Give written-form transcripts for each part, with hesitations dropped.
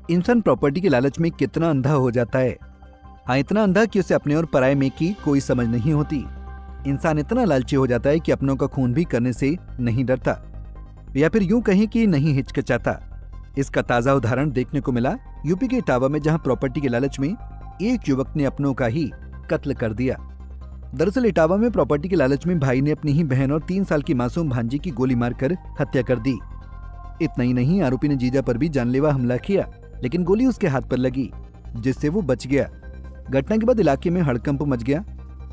इंसान प्रॉपर्टी के लालच में कितना अंधा हो जाता है। हाँ, इतना अंधा कि उसे अपने और पराये में की कोई समझ नहीं होती। इंसान इतना लालची हो जाता है कि अपनों का खून भी करने से नहीं डरता, या फिर यूं कहें कि नहीं हिचकिचाता। इसका ताजा उदाहरण देखने को मिला यूपी के इटावा में, जहां प्रॉपर्टी के लालच में एक युवक ने अपनों का ही कत्ल कर दिया। दरअसल इटावा में प्रॉपर्टी के लालच में भाई ने अपनी ही बहन और 3 साल की मासूम भांजी की गोली मारकर हत्या कर दी। इतना ही नहीं, आरोपी ने जीजा पर भी जानलेवा हमला किया, लेकिन गोली उसके हाथ पर लगी, जिससे वो बच गया। घटना के बाद इलाके में हड़कंप मच गया।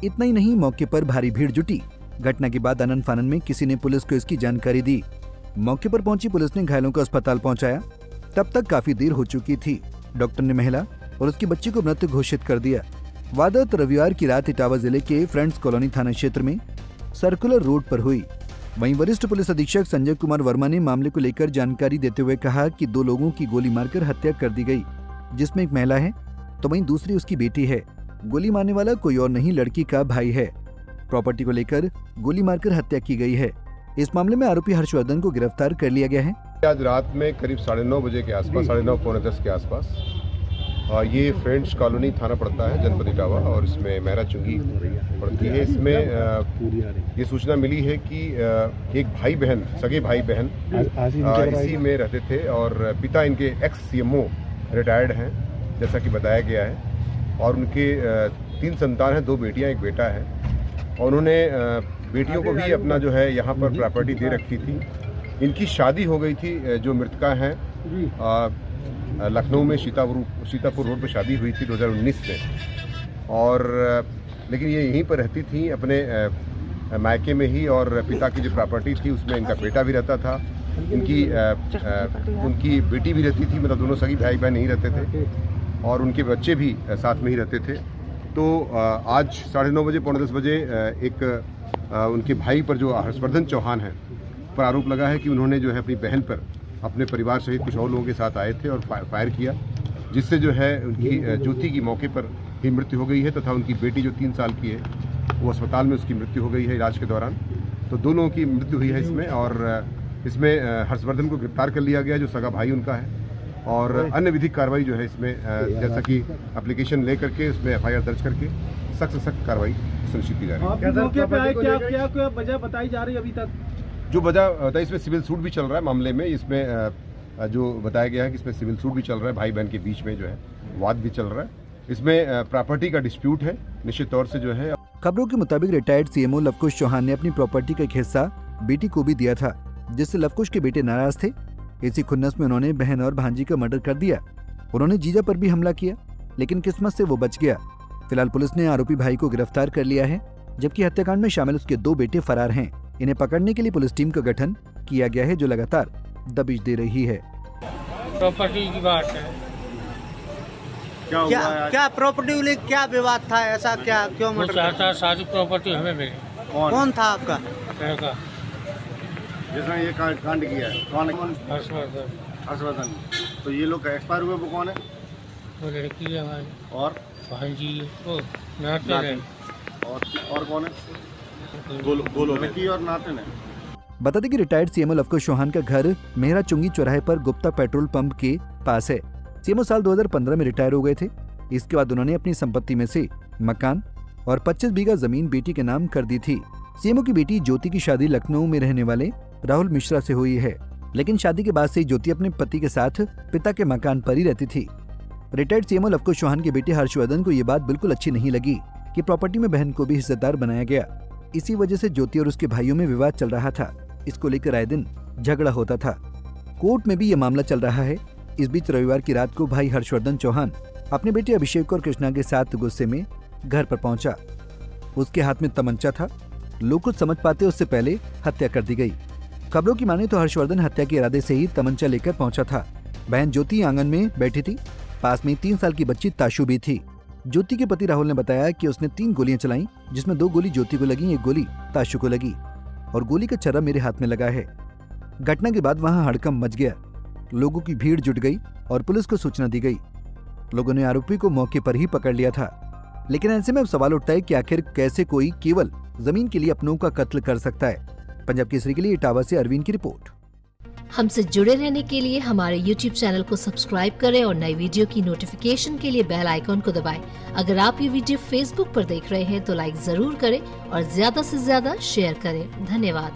इतना ही नहीं, मौके पर भारी भीड़ जुटी। घटना के बाद आनन फानन में किसी ने पुलिस को इसकी जानकारी दी। मौके पर पहुंची पुलिस ने घायलों को अस्पताल पहुंचाया। तब तक काफी देर हो चुकी थी। डॉक्टर ने महिला और उसकी बच्ची को मृत घोषित कर दिया। वारदात रविवार की रात इटावा जिले के फ्रेंड्स कॉलोनी थाना क्षेत्र में सर्कुलर रोड पर हुई। वहीं वरिष्ठ पुलिस अधीक्षक संजय कुमार वर्मा ने मामले को लेकर जानकारी देते हुए कहा कि 2 लोगों की गोली मारकर हत्या कर दी गई, जिसमें एक महिला है तो वहीं दूसरी उसकी बेटी है। गोली मारने वाला कोई और नहीं, लड़की का भाई है। प्रॉपर्टी को लेकर गोली मारकर हत्या की गई है। इस मामले में आरोपी हर्षवर्धन को गिरफ्तार कर लिया गया है। आज रात में करीब 9:30 बजे के आसपास, 9:30 पौने 10 के आसपास, ये फ्रेंड्स कॉलोनी थाना पड़ता है जनपद इटावा, और इसमें मेहरा चुंगी पड़ती है। इसमें ये सूचना मिली है कि एक भाई बहन, सगे भाई बहन इसी में रहते थे, और पिता इनके एक्स CMO रिटायर्ड हैं, जैसा कि बताया गया है। और उनके 3 संतान हैं, 2 बेटियां, 1 बेटा है। और उन्होंने बेटियों को भी अपना जो है यहाँ पर प्रॉपर्टी दे रखी थी। इनकी शादी हो गई थी, जो मृतका हैं लखनऊ में सीतापुर रोड पर शादी हुई थी 2019 में। और लेकिन ये यहीं पर रहती थी अपने मायके में ही, और पिता की जो प्रॉपर्टी थी उसमें इनका बेटा भी रहता था, उनकी बेटी भी रहती थी। मतलब दोनों सगी भाई बहन यहीं रहते थे, और उनके बच्चे भी साथ में ही रहते थे। तो आज 9:30 बजे, पौने 10 बजे एक उनके भाई पर, जो हर्षवर्धन चौहान है, पर आरोप लगा है कि उन्होंने जो है अपनी बहन पर अपने परिवार सहित कुछ और लोगों के साथ आए थे और फायर किया, जिससे जो है उनकी ज्योति की मौके पर ही मृत्यु हो गई है, तथा उनकी बेटी जो 3 साल की है वो अस्पताल में उसकी मृत्यु हो गई है इलाज के दौरान। तो 2 लोगों की मृत्यु हुई है इसमें, और इसमें हर्षवर्धन को गिरफ्तार कर लिया गया, जो सगा भाई उनका है। और अन्य विधिक कार्रवाई जो है इसमें, जैसा कि एप्लीकेशन ले करके उसमें FIR दर्ज करके सख्त से सख्त कार्रवाई सुनिश्चित की जा रही है। मौके पे आए, क्या वजह बताई जा रही है अभी तक? जो वजह बताई, इसमें सिविल सूट भी चल रहा है मामले में। इसमें जो बताया गया है कि इसमें सिविल सूट भी चल रहा है, भाई बहन के बीच में जो है वाद भी चल रहा है। इसमें प्रॉपर्टी का डिस्प्यूट है निश्चित तौर से जो है। खबरों के मुताबिक रिटायर्ड CMO लवकुश चौहान ने अपनी प्रॉपर्टी का एक हिस्सा बेटी को भी दिया था, जिससे लवकुश के बेटे नाराज थे। इसी खुन्नस में उन्होंने बहन और भांजी का मर्डर कर दिया। उन्होंने जीजा पर भी हमला किया, लेकिन किस्मत से वो बच गया। फिलहाल पुलिस ने आरोपी भाई को गिरफ्तार कर लिया है, जबकि हत्याकांड में शामिल उसके 2 बेटे फरार हैं। इन्हें पकड़ने के लिए पुलिस टीम का गठन किया गया है, जो लगातार दबिश दे रही है। प्रॉपर्टी की बात है। क्या प्रॉपर्टी को लेकर क्या विवाद था? ऐसा क्या, क्यों वो चाहता सारी प्रॉपर्टी हमें मिले। कौन था आपका? लड़का जिसने ये कांड किया है, कौन? हर्षवर्धन। तो ये लोग एक्सपायर हुए, वो कौन है? वो लड़की है हमारी, और भांजी वो नाते हैं। और कौन है? 2 लोग, लड़की और नाते हैं। बता दें कि रिटायर्ड CMO लवकुश चौहान का घर मेहरा चुंगी चौराहे पर गुप्ता पेट्रोल पंप के पास है। CMO साल 2015 में रिटायर हो गए थे। इसके बाद उन्होंने अपनी संपत्ति में से मकान और 25 बीघा जमीन बेटी के नाम कर दी थी। CMO की बेटी ज्योति की शादी लखनऊ में रहने वाले राहुल मिश्रा से हुई है, लेकिन शादी के बाद से ज्योति अपने पति के साथ पिता के मकान पर ही रहती थी। रिटायर्ड CMO लवकुश चौहान के बेटे हर्षवर्धन को ये बात बिल्कुल अच्छी नहीं लगी कि प्रॉपर्टी में बहन को भी हिस्सेदार बनाया गया। इसी वजह से ज्योति और उसके भाइयों में विवाद चल रहा था। इसको लेकर आए दिन झगड़ा होता था। कोर्ट में भी ये मामला चल रहा है। इस बीच रविवार की रात को भाई हर्षवर्धन चौहान अपने बेटे अभिषेक और कृष्णा के साथ गुस्से में घर पर पहुंचा। उसके हाथ में तमंचा था। लोग कुछ समझ पाते उससे पहले हत्या कर दी गई। खबरों की माने तो हर्षवर्धन हत्या के इरादे से ही तमंचा लेकर पहुंचा था। बहन ज्योति आंगन में बैठी थी। पास में 3 साल की बच्ची ताशु भी थी। ज्योति के पति राहुल ने बताया कि उसने 3 गोलियां चलाई, जिसमें 2 गोली ज्योति को लगी, 1 गोली ताशु को लगी, और गोली का छर्रा मेरे हाथ में लगा है। घटना के बाद वहां हड़कंप मच गया। लोगों की भीड़ जुट गई और पुलिस को सूचना दी गई। लोगों ने आरोपी को मौके पर ही पकड़ लिया था। लेकिन ऐसे में अब सवाल उठता है कि आखिर कैसे कोई केवल जमीन के लिए अपनों का कत्ल कर सकता है। पंजाब केसरी के लिए इटावा से अरविंद की रिपोर्ट। हमसे जुड़े रहने के लिए हमारे YouTube चैनल को सब्सक्राइब करें और नई वीडियो की नोटिफिकेशन के लिए बेल आइकॉन को दबाएं। अगर आप ये वीडियो Facebook पर देख रहे हैं तो लाइक जरूर करें और ज्यादा से ज्यादा शेयर करें। धन्यवाद।